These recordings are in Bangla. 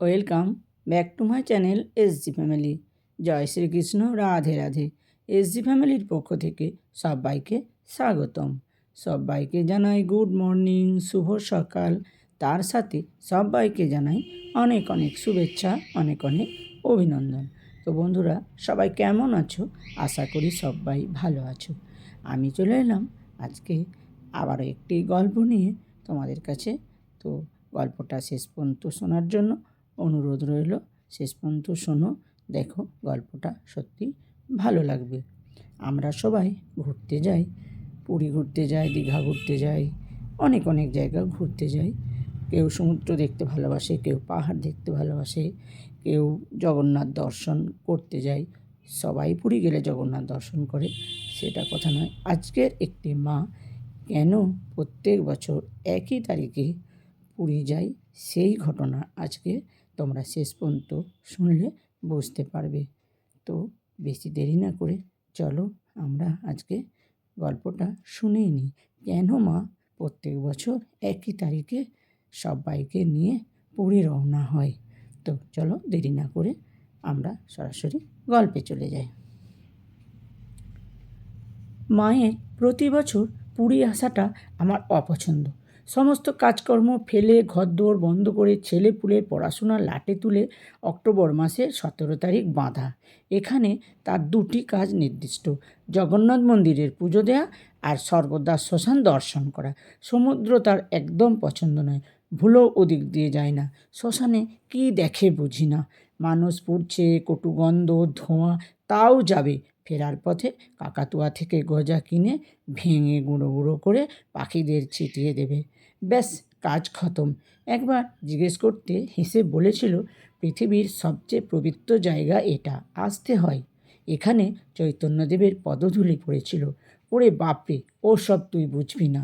Welcome back to my channel SG family. জয় শ্রীকৃষ্ণ, রাধে রাধে। এসজি ফ্যামিলির পক্ষ থেকে সবাইকে স্বাগতম। সবাইকে জানাই গুড মর্নিং, শুভ সকাল। তার সাথে সবাইকে জানাই অনেক অনেক শুভেচ্ছা, অনেক অনেক অভিনন্দন। তো বন্ধুরা, সবাই কেমন আছো? আশা করি সবাই ভালো আছো। আমি চলে এলাম আজকে আবারও একটি গল্প নিয়ে তোমাদের কাছে। তো গল্পটা শেষ পর্যন্ত শোনার জন্য অনুরোধ রইল। শেষ পর্যন্ত শোনো, দেখো গল্পটা সত্যি ভালো লাগবে। আমরা সবাই ঘুরতে যাই, পুরী ঘুরতে যাই, দীঘা ঘুরতে যাই, অনেক অনেক জায়গা ঘুরতে যাই। কেউ সমুদ্র দেখতে ভালোবাসে, কেউ পাহাড় দেখতে ভালোবাসে, কেউ জগন্নাথ দর্শন করতে যায়। সবাই পুরী গেলে জগন্নাথ দর্শন করে, সেটা কথা নয়। আজকের একটি মা কেন প্রত্যেক বছর একই তারিখে পুরী যায়, সেই ঘটনা আজকে তোমরা শেষ পর্যন্ত শুনলে বুঝতে পারবে। তো বেশি দেরি না করে চলো আমরা আজকে গল্পটা শুনেই নিই। কেন মা প্রত্যেক বছর একই তারিখে সবাইকে নিয়ে পুরী রওনা হয়। তো চলো দেরি না করে আমরা সরাসরি গল্পে চলে যাই। মায়ের প্রতি বছর পুরী আসাটা আমার অপছন্দ। সমস্ত কাজকর্ম ফেলে, ঘরদোর বন্ধ করে, ছেলেপুলের পড়াশোনা লাটে তুলে অক্টোবর মাসের 17 তারিখ বাঁধা। এখানে তার দুটি কাজ নির্দিষ্ট: জগন্নাথ মন্দিরের পুজো দেয়া আর সর্বদা শ্মশান দর্শন করা। সমুদ্র তার একদম পছন্দ নয়, ভুলেও ওদিক দিয়ে যায় না। শ্মশানে কী দেখে বুঝি না, মানুষ পুড়ছে, কটু গন্ধ, ধোঁয়া, তাও যাবে। ফেরার পথে কাকাতুয়া থেকে গজা কিনে ভেঙে গুঁড়ো গুঁড়ো করে পাখিদের ছিটিয়ে দেবে। ব্যাস, কাজ খতম। একবার জিজ্ঞেস করতে হেসে বলেছিল, পৃথিবীর সবচেয়ে পবিত্র জায়গা এটা, আসতে হয়। এখানে চৈতন্যদেবের পদধূলি পড়েছিল। ওরে বাপরে, ও সব তুই বুঝবি না।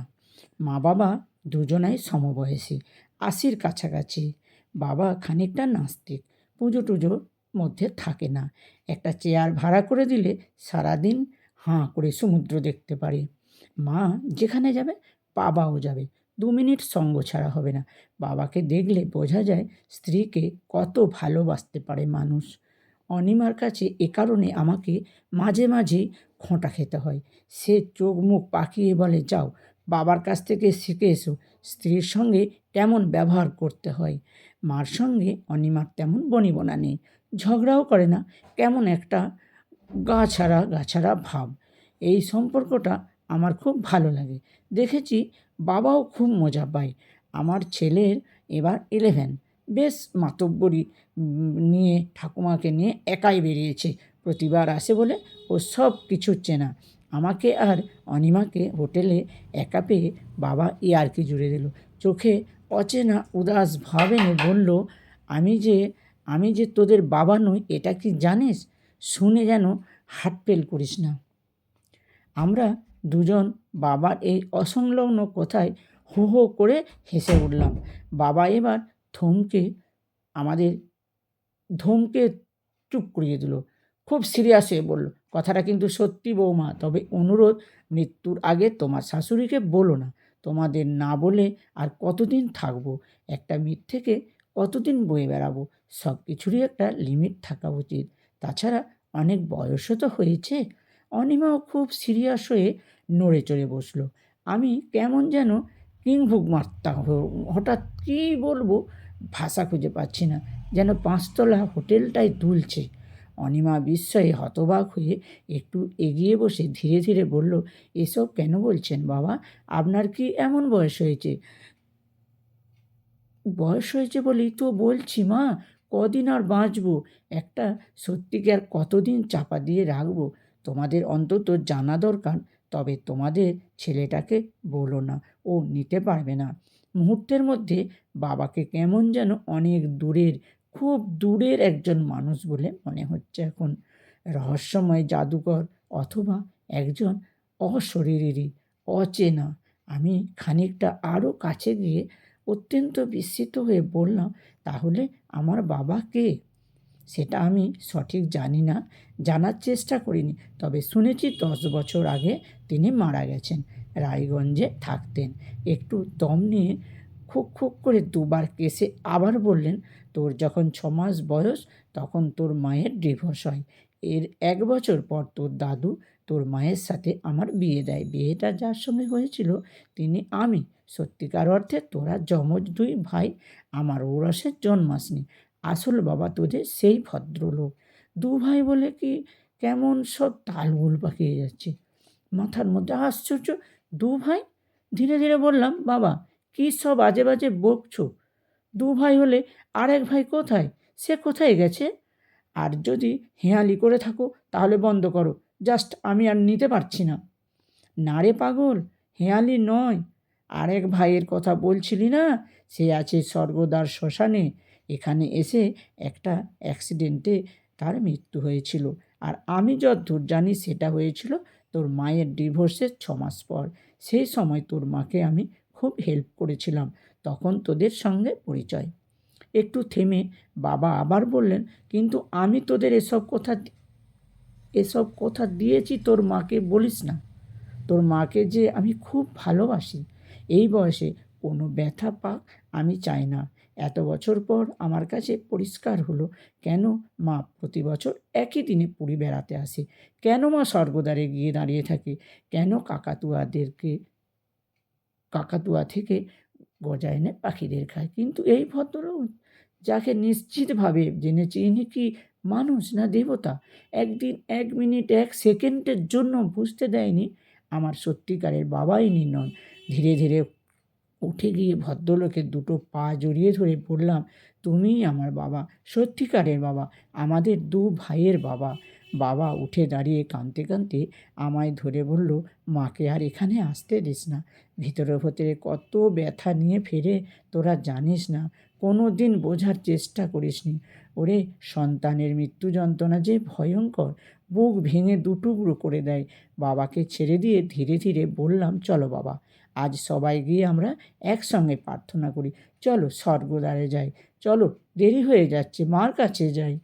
মা বাবা দুজনাই সমবয়সী, 80-র কাছাকাছি। বাবা খানিকটা নাস্তিক, পুজো টুজোর মধ্যে থাকে না। একটা চেয়ার ভাড়া করে দিলে সারাদিন হাঁ করে সমুদ্র দেখতে পারে। মা যেখানে যাবে বাবাও যাবে, 2 মিনিট সঙ্গ ছাড়া হবে না। বাবাকে দেখলে বোঝা যায় স্ত্রীকে কত ভালোবাসতে পারে মানুষ। অনিমার কাছে এ কারণে আমাকে মাঝে মাঝেই খোঁটা খেতে হয়। সে চোখ মুখ পাকিয়ে বলে, যাও বাবার কাছ থেকে শিখে এসো স্ত্রীর সঙ্গে কেমন ব্যবহার করতে হয়। মার সঙ্গে অনিমার তেমন বনিবনা নেই, ঝগড়াও করে না। কেমন একটা গা ছাড়া ভাব। এই সম্পর্কটা আমার খুব ভালো লাগে। দেখেছি বাবাও খুব মজা পায়। আমার ছেলের এবার 11, বেশ মাতব্বরি নিয়ে, ঠাকুমাকে নিয়ে একাই বেরিয়েছে। প্রতিবার আসে বলে ও সব কিছু চেনা। আমাকে আর অনিমাকে হোটেলে একা পেয়ে বাবা ইয়ার্কি জুড়ে দিল। চোখে অচেনা উদাস ভাব এনে বলল, আমি যে তোদের বাবা নই, এটা কি জানিস? শুনে যেন হার্ট ফেল করিস না। আমরা দুজন বাবার এই অসংলগ্ন কথায় হো হো করে হেসে উঠলাম। বাবা এবার আমাদের ধমকে চুপ করিয়ে দিল। খুব সিরিয়াস হয়ে বলল, কথাটা কিন্তু সত্যি বৌমা, তবে অনুরোধ, মৃত্যুর আগে তোমার শাশুড়িকে বলো না। তোমাদের না বলে আর কতদিন থাকবো? একটা মিথ্যেকে কতদিন বয়ে বেড়াবো? সব কিছুরই একটা লিমিট থাকা উচিত। তাছাড়া অনেক বয়সও তো হয়েছে। অনিমাও খুব সিরিয়াস হয়ে নড়ে চড়ে বসলো। আমি কেমন যেন কিংভুক মারতাম। হঠাৎ কী বলবো ভাষা খুঁজে পাচ্ছি না, যেন 5তলা হোটেলটাই দুলছে। অনিমা বিস্ময়ে হতবাক হয়ে একটু এগিয়ে বসে ধীরে ধীরে বলল, এসব কেন বলছেন বাবা? আপনার কি এমন বয়স হয়েছে? বয়স হয়েছে বলেই তো বলছি মা, কদিন আর বাঁচবো? একটা সত্যিকে আর কতদিন চাপা দিয়ে রাখবো? তোমাদের অন্তত জানা দরকার। তবে তোমাদের ছেলেটাকে বলো না, ও নিতে পারবে না। মুহূর্তের মধ্যে বাবাকে কেমন যেন অনেক দূরের, খুব দূরের একজন মানুষ বলে মনে হচ্ছে এখন। রহস্যময় জাদুকর অথবা একজন অশরীরী, অচেনা। আমি খানিকটা আরও কাছে গিয়ে অত্যন্ত বিস্মিত হয়ে বললাম, তাহলে আমার বাবা কে? সেটা আমি সঠিক জানি না, জানার চেষ্টা করিনি। তবে শুনেছি 10 বছর আগে তিনি মারা গেছেন। রায়গঞ্জে থাকতেন। একটু দম নিয়ে খুক খুক করে দুবার কেসে আবার বললেন, তোর যখন 6 মাস বয়স তখন তোর মায়ের ডিভোর্স হয়। এর 1 বছর পর তোর দাদু তোর মায়ের সাথে আমার বিয়ে দেয়। বিয়েটা যার সঙ্গে হয়েছিল তিনি আমি। সত্যিকার অর্থে তোরা যমজ 2 ভাই। আমার ঔরসের জন্মাসনি। আসল বাবা তোদের সেই ভদ্রলোক। 2 ভাই বলে কি কেমন সব তালগোল পাকিয়ে যাচ্ছে মাথার মধ্যে। আশ্চর্য! 2 ভাই? ধীরে ধীরে বললাম, বাবা কী সব আজে বাজে বকছো? 2 ভাই হলে আরেক ভাই কোথায়? সে কোথায় গেছে? আর যদি হেঁয়ালি করে থাকো তাহলে বন্ধ করো। জাস্ট আমি আর নিতে পারছি না। না রে পাগল, হেঁয়ালি নয়। আরেক ভাইয়ের কথা বলছিলি না? সে আছে স্বর্গদ্বার শ্মশানে। এখানে এসে একটা অ্যাক্সিডেন্টে তার মৃত্যু হয়েছিল। আর আমি যতদূর জানি সেটা হয়েছিল তোর মায়ের ডিভোর্সের 6 মাস পর। সেই সময় তোর মাকে আমি খুব হেল্প করেছিলাম। তখন তোদের সঙ্গে পরিচয়। একটু থেমে বাবা আবার বললেন, কিন্তু আমি তোদের এসব কথা দিয়েছি তোর মাকে বলিস না। তোর মাকে যে আমি খুব ভালোবাসি। এই বয়সে কোনো ব্যথা পাক আমি চাই না। এত বছর পর আমার কাছে পরিষ্কার হলো কেন মা প্রতি বছর একই দিনে পুরী বেড়াতে আসে, কেন মা স্বর্গদ্বারে গিয়ে দাঁড়িয়ে থাকে, কেন কাকাতুয়া থেকে গজা এনে পাখিদের খায়। কিন্তু এই ভদ্রলোক যাকে নিশ্চিতভাবে জেনেছি ইনি কি মানুষ না দেবতা, একদিন 1 মিনিট 1 সেকেন্ডের জন্য বুঝতে দেয়নি আমার সত্যিকারের বাবা ইনি নন। ধীরে ধীরে উঠে গিয়ে ভদ্রলোকের 2টো পা জড়িয়ে ধরে বললাম, তুমিই আমার বাবা, সত্যিকারের বাবা, আমাদের 2 ভাইয়ের বাবা। বাবা উঠে দাঁড়িয়ে কাঁদতে কাঁদতে আমায় ধরে বলল, মাকে আর এখানে আসতে দিস না। ভিতরে ভিতরে কত ব্যথা নিয়ে ফেরে তোরা জানিস না, কোনো দিন বোঝার চেষ্টা করিসনি। ওরে, সন্তানের মৃত্যু যন্ত্রণা যে ভয়ঙ্কর, বুক ভেঙে 2 টুকরো করে দেয়। বাবাকে ছেড়ে দিয়ে ধীরে ধীরে বললাম, চলো বাবা, আজ সবাই গিয়ে আমরা একসঙ্গে প্রার্থনা করি। চলো স্বর্গদ্বারে যাই, চলো দেরি হয়ে যাচ্ছে, মার কাছে যাই।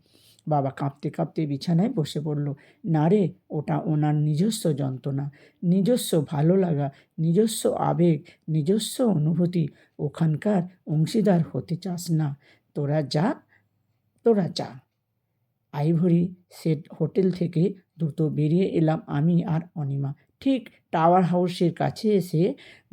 বাবা কাঁপতে কাঁপতে বিছানায় বসে পড়ল। না রে, ওটা ওনার নিজস্ব যন্ত্রণা, নিজস্ব ভালো লাগা, নিজস্ব আবেগ, নিজস্ব অনুভূতি। ওখানকার অংশীদার হতে চাস না? তোরা যা, তোরা যা। আইভরি সেট হোটেল থেকে দ্রুত বেরিয়ে এলাম আমি আর অনিমা। ঠিক টাওয়ার হাউসের কাছে এসে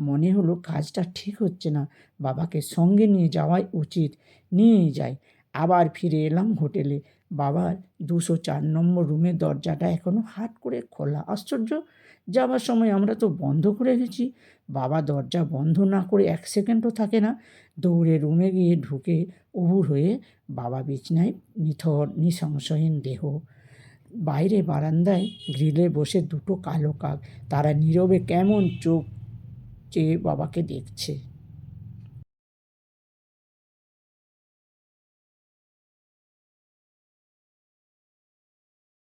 মনে হলো কাজটা ঠিক হচ্ছে না, বাবাকে সঙ্গে নিয়ে যাওয়াই উচিত। নিয়েই যাই। আবার ফিরে এলাম হোটেলে। বাবার 204 নম্বর রুমের দরজাটা এখনও হাট করে খোলা। আশ্চর্য! যাবার সময় আমরা তো বন্ধ করে গেছি। বাবা দরজা বন্ধ না করে 1 সেকেন্ডও থাকে না। দৌড়ে রুমে গিয়ে ঢুকে উবুর হয়ে বাবা বিছানায় নিথর নিঃসংশয়হীন দেহ। বাইরে বারান্দায় গ্রিলে বসে 2টো কালো কাক। তারা নীরবে কেমন চোখ চেয়ে বাবাকে দেখছে।